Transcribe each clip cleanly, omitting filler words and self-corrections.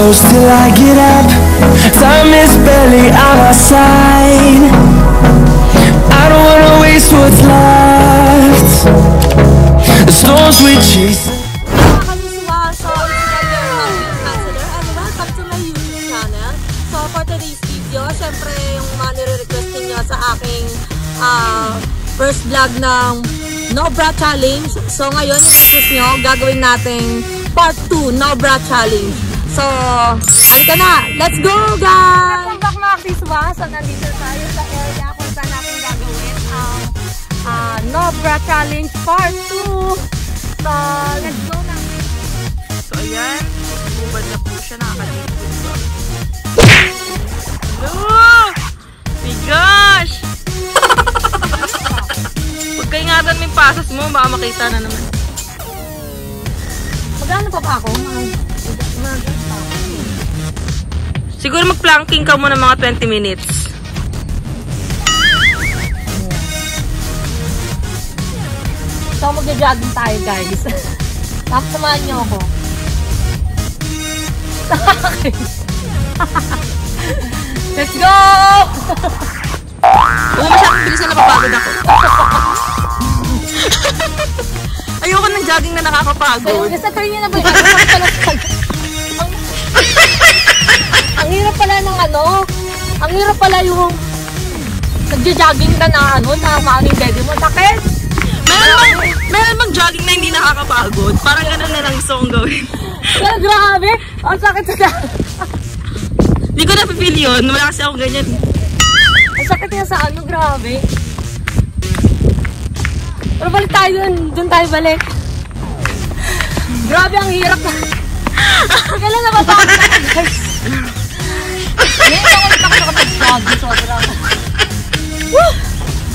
close till I get up. Time is barely on our side. I don't wanna waste what's left. The storms we chase. So, Ambassador, and welcome to my YouTube channel. So, for today's video, syempre yung mga nire-request niyo sa aking first vlog ng No Bra Challenge. So, ngayon, yung request nyo, gagawin natin part 2, No Bra Challenge. So, halika na! Let's go, guys! Welcome back, mga Kiswa. So, nandito tayo sa area kung saan natin gagawin ang No Bra Challenge part 2. So, let's go na! So, ayan. Bubad na po siya. Nakakalimutan ko. Hello! My gosh! Huwag ka ingatan mo yung pasas mo. Baka makita na naman. Magkano pa ako? Siguro mag-planking ka muna mga 20 minutes. So, magja-jogging tayo, guys. Tapos samahan niyo ako. Let's go! Huwag masyadong bilisan, napapagod ako. Ayoko ng jogging na nakakapagod. Kasi kayo na ba? Ang hirap pala ng ano. Ang hirap pala yung nagja-jogging ka na ano, nakakaaning bebe mo. Sakit! Meron bang jogging na hindi nakakapagod? Parang ganun na lang gusto kong gawin. Pero grabe! Ang sakit sa dahil. Hindi ko napipil yun. Wala kasi akong ganyan. Ang sakit niya sa ano, grabe. Pero balik tayo dun. Dun tayo balik. Grabe, ang hirap na. Kailan na ba ako guys? Ngayon ako nakapag-jogging. Sobrang.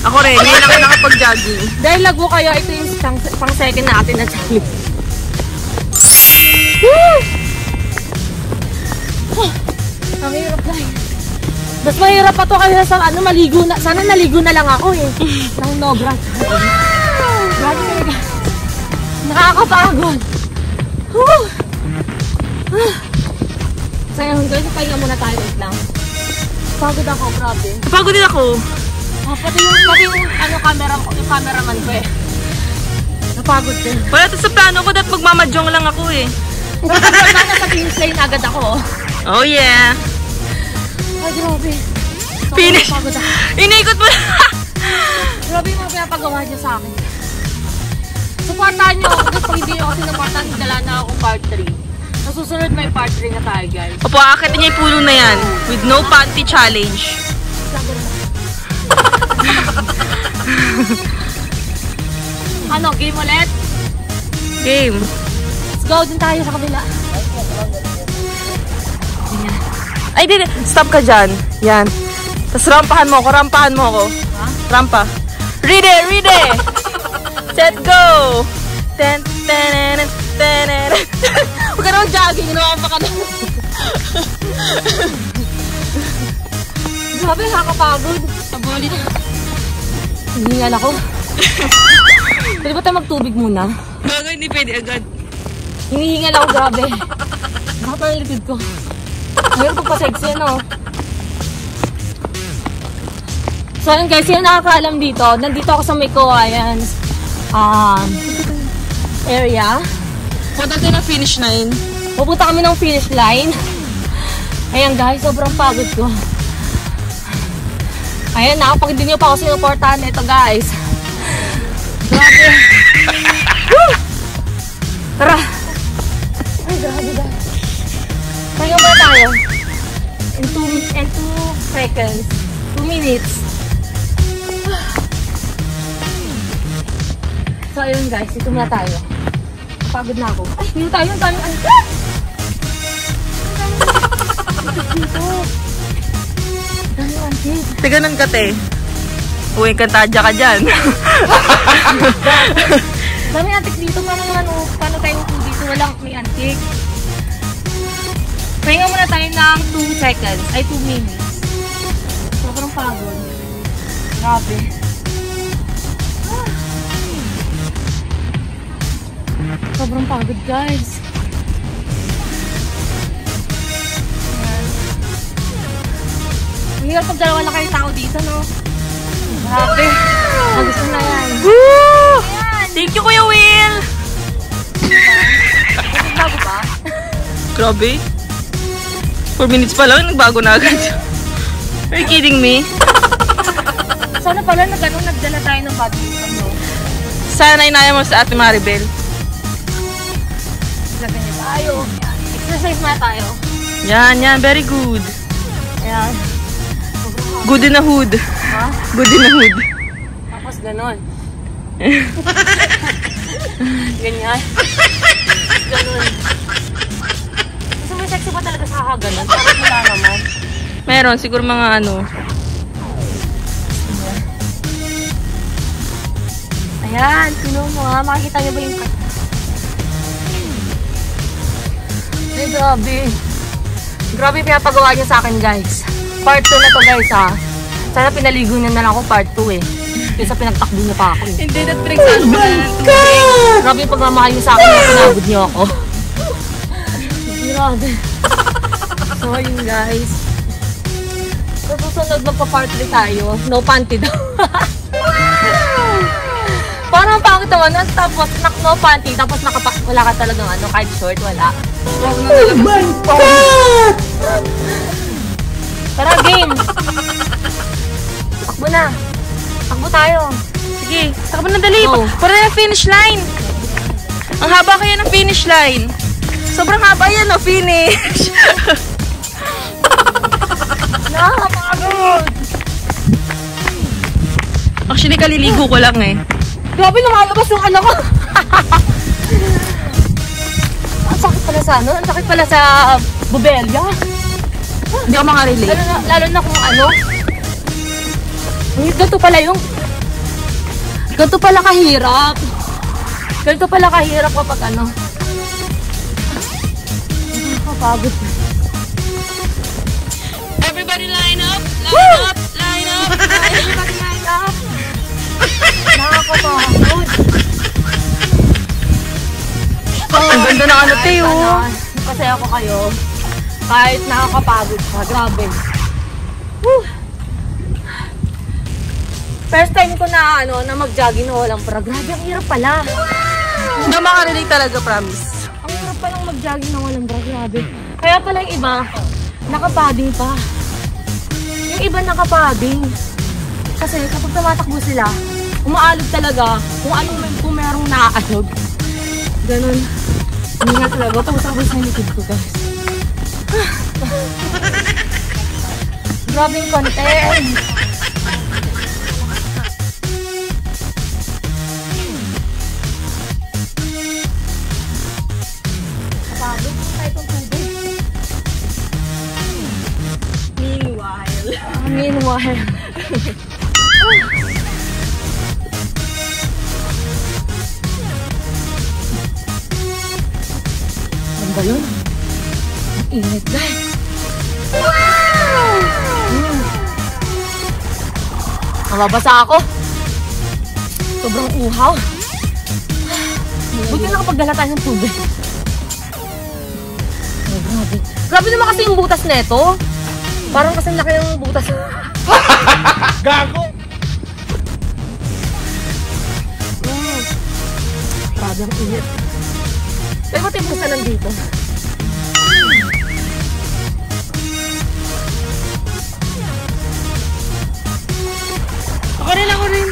Ako rin. Ngayon ako nakapag-jogging. Dahil lago kayo, ito yung pang second natin na challenge. Ang hirap guys. Mas mahirap pa to kaya sa ano, maligo na. Sana naligo na lang ako eh. Nang no bra. Grabe talaga. Nakakapagod. So yun guys, pahinga muna tayo. Wait lang. Pagod ako, grabe. Pagod din ako. Pati yung ano, yung cameraman ko eh. Napagod din. Wala to sa plano ko, dapat magmamadyong lang ako eh. Sana sa finish line agad ako. Oh yeah. Ay, grabe. So, finish. Iniikot mo na. Grabe yung mga pinapagawa niyo sa akin. Supportahan niyo ako. Pag hindi niyo kasi supportahan, dala na ako part 3. Nasusunod may part 3 na tayo, guys. Opo, akitin niya yung pulo na yan. With no panty challenge. Ano, game ulit? Game. Let's go din tayo sa kabila. Ay, di. Stop ka dyan. Yan. Tapos rampahan mo ako. Ha? Rampa. Ready. Set, go. Huwag ka naman jogging. Inuwampa ka na. Grabe, nakakapagod. Pabulit. Hihingal ako. Pwede ba tayo magtubig muna? Bagay, hindi pwede agad. Hinihingal ako, grabe. Bakit na yung likod ko? Ngayon ko pa sexy, no? So, yun guys, yung nakakaalam dito, nandito ako sa may Kawayan area. Punta tayo ng finish line. Pupunta kami ng finish line. Ayan guys, sobrang pagod ko. Ayan na, pag hindi nyo pa ako sinuportahan, ito guys. Grabe. Woo! Tara. Ay, grabe guys. Kaya ba tayo? In 2 seconds. 2 minutes. So, ayun guys. Ito muna tayo. Pagod na ako. Ay, dito tayo. Ang daming ano. Dito. Daming antik. Tiganan ka, te. Uwing kantadya ka dyan. Daming antik dito. Paano tayo dito? Walang may antik. Pahinga muna tayo ng 2 seconds. Ay, 2 minutes. Sobrang pagod. Grabe. Sobrang pagod, guys. Hirap pag dalawa lang kayo tao dito, no? Grabe. Gusto na yan. Woo! Thank you, Kuya Will! Bago ba? Grabe. 4 minutes pa lang, nagbago na agad. Are you kidding me? Sana pala nagdala tayo ng badminton, no? Sana inaya mo sa Ate Maribel. Lagyan niyo tayo. Exercise na tayo. Yan, very good. Ayan. Good in the hood. Ha? Good in the hood. Tapos ganon. Ganyan. Ganon. Gusto mo sexy ba talaga sa kaganon? Parang wala naman. Meron, siguro mga ano. Ayan, sino mo ha? Makikita niyo ba yung... Ay, grabe. Grabe pinapagawa niyo sa akin, guys. Part 2 na to, guys, ha? Sana pinaligo niyo na lang ako part 2, eh. Kaysa pinagtakbo niyo pa ako, eh. Hindi na pinagsasabi mo na. Grabe yung pagmamahal niyo sa akin na pinabod niyo ako. Grabe. So, yun, guys. Sa susunod, magpa-part 3 tayo. No panty daw. Parang pangit naman, tapos no panty, tapos wala ka talagang ano, kahit short, wala. Oh my God! Tara, game! Takbo na. Takbo tayo. Sige, takbo na dali. Go. Para na yung finish line. Ang haba kaya ng finish line. Sobrang haba yan, no? Finish. Nakakapagod! Actually, kaliligo ko lang eh. Grabe, lumalabas yung ano ko. Ang sakit pala sa ano? Ang sakit pala sa bubelya. Hindi ako makarelate. Lalo na kung ano. Ganito pala yung... Ganito pala kahirap. Ganito pala kahirap kapag ano. Nakakapagod. Everybody line up! Line up! Line up! Everybody line up! Nakakapagod. Ang ganda ng ano, Teo. Kasi ako kayo. Kahit nakakapagod pa. Grabe. Woo! First time ko na ano na mag-jogging na walang pra. Grabe, ang hirap pala. Hindi ako makarelate talaga, promise. Ang hirap palang mag-jogging na walang bra. Grabe. Kaya pala yung iba, nakapadding pa. Yung iba nakapadding. Kasi kapag tumatakbo sila, umaalog talaga kung merong naaalog. Ganun. Hindi nga talaga. Pagusapos na likid ko, guys. Grabe yung content. Kapagod kung tayo itong tubig. Meanwhile. Ano ba yun? Ang init, guys. Wow! Mababasa ako. Sobrang uhaw. Buti nakapagdala tayo ng tubig. Oh, grabe. Grabe naman kasi yung butas neto. Parang kasi laki ng butas. Gago! Grabe ang init. Pero ba't yung busa nandito? Ako rin, ako rin.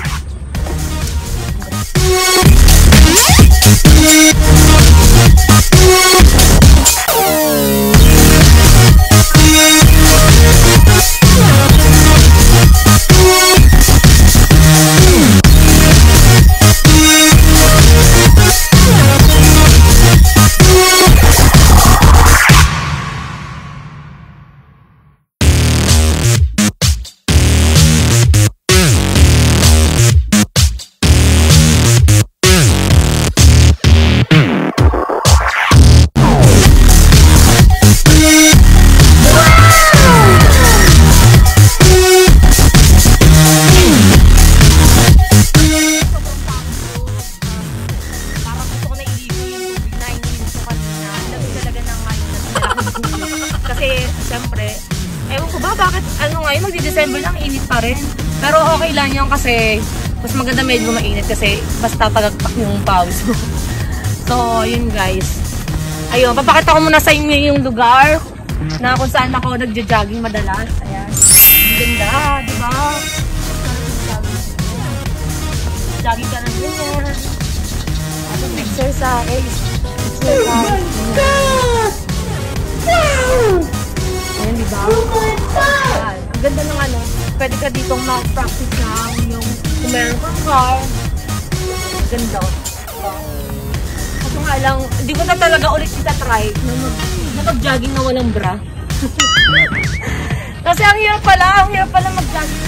ano ngayon, magdi-December lang, init pa rin. Pero okay lang yun kasi mas maganda medyo mainit kasi basta tagagpak yung pawis mo. So, yun guys. Ayun, papakita ko muna sa inyo yung lugar na kung saan ako nagja-jogging madalas. Ayan. Ang ganda, di ba? Jogging ka ng ganyan. At exercise. Oh my God! Ayan, di ba? Oh my God! Ang ganda ng ano, pwede ka ditong mag-practice lang yung kung meron kang car. Ang ganda. Kaso nga lang, hindi ko na talaga ulit try na mag-jogging na walang bra. Kasi ang hirap pala mag-jogging.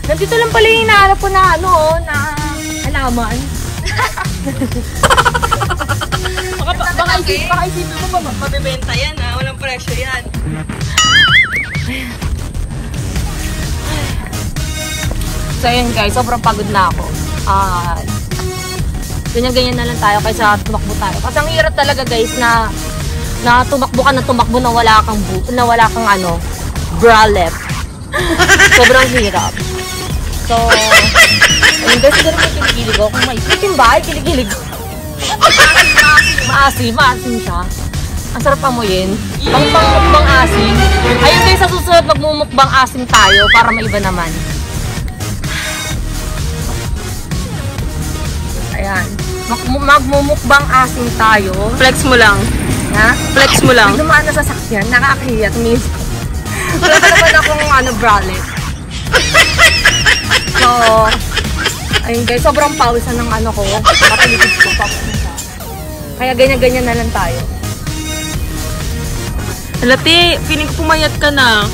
Nandito lang pala yung hinahanap ko na ano, na halaman. baka isipin mo ba, mabibenta yan ha? Walang presyo yan. So yun guys, sobrang pagod na ako. Ganyan-ganyan na lang tayo kaysa tumakbo tayo. Kasi ang hirap talaga guys na tumakbo ka na tumakbo na wala kang ano, bra left. Sobrang hirap. So, ayun guys, siguro may kilig-kilig ako. Kung maipitin ba, ay kilig-kilig ko. Maasim siya. Ang sarap amuyin. Pang asim. Ayun guys, sa susunod magmumukbang asim tayo para maiba naman. Ayan. Magmumukbang asim tayo. Flex mo lang. Ha? Flex mo lang. May dumaan na sasakyan, nakakahiyat. Wala pa naman akong bralette. So, ayun guys, sobrang pawisan ng ano ko. Matalikid ko pa. Kaya ganyan-ganyan na lang tayo. Alati, feeling ko pumayat ka na.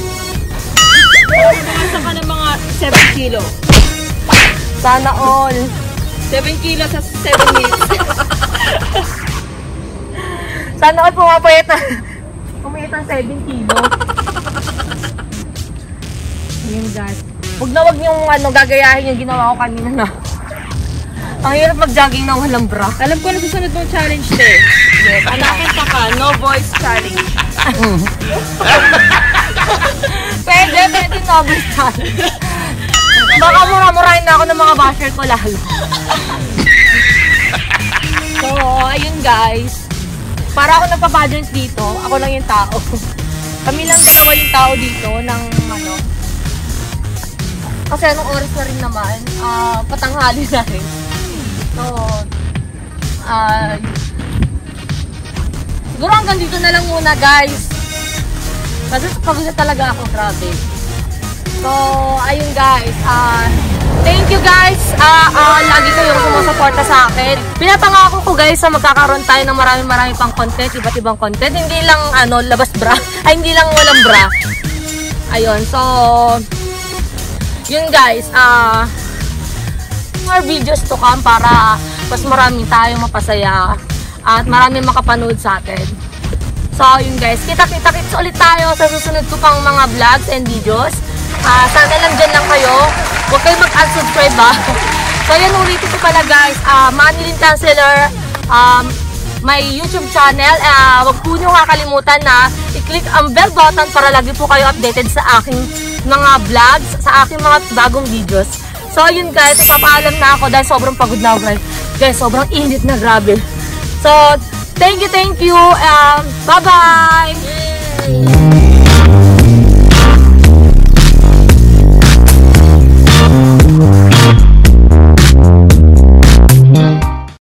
Nasa ka ng mga 7 kilo. Sana all. 7 kilo sa 7 minutes. Sana all pumapayat na. Pumayat ng 7 kilo. Ayun guys. Huwag niyong gagayahin yung ginawa ko kanina na. Ang hirap mag-jogging na walang bra. Alam ko na susunod mong challenge te. Yes. Anakin ka, no voice challenge. Pwede no voice challenge. Baka mura-murahin na ako ng mga basher ko lalo. So, ayun guys. Para ako nagpa-pageant dito, ako lang yung tao. Kami lang dalawa yung tao dito ng kasi anong oras na rin naman, patanghali na rin. So, siguro hanggang dito na lang muna guys. Kasi pagod na talaga ako, grabe. So, ayun guys. Thank you guys. Lagi kayong sumusuporta sa akin. Pinapangako ko guys sa magkakaroon tayo ng marami pang content, iba't ibang content. Hindi lang labas bra. Ay, hindi lang walang bra. Ayun, so yun guys, more videos to come para mas marami tayong mapasaya at marami makapanood sa atin. So yun guys, kita-kits ulit tayo sa susunod ko pang mga vlogs and videos. Sana lang dyan lang kayo. Huwag kayo mag-unsubscribe ba. So yun, ulitin ko pala guys, Manilyn Chancellor, my YouTube channel. Huwag po nyo kakalimutan na i-click ang bell button para lagi po kayo updated sa aking mga vlogs, sa aking mga bagong videos. So, yun guys, papaalam na ako dahil sobrang pagod na ako, guys. Guys, sobrang init na, grabe. So, thank you. Bye-bye!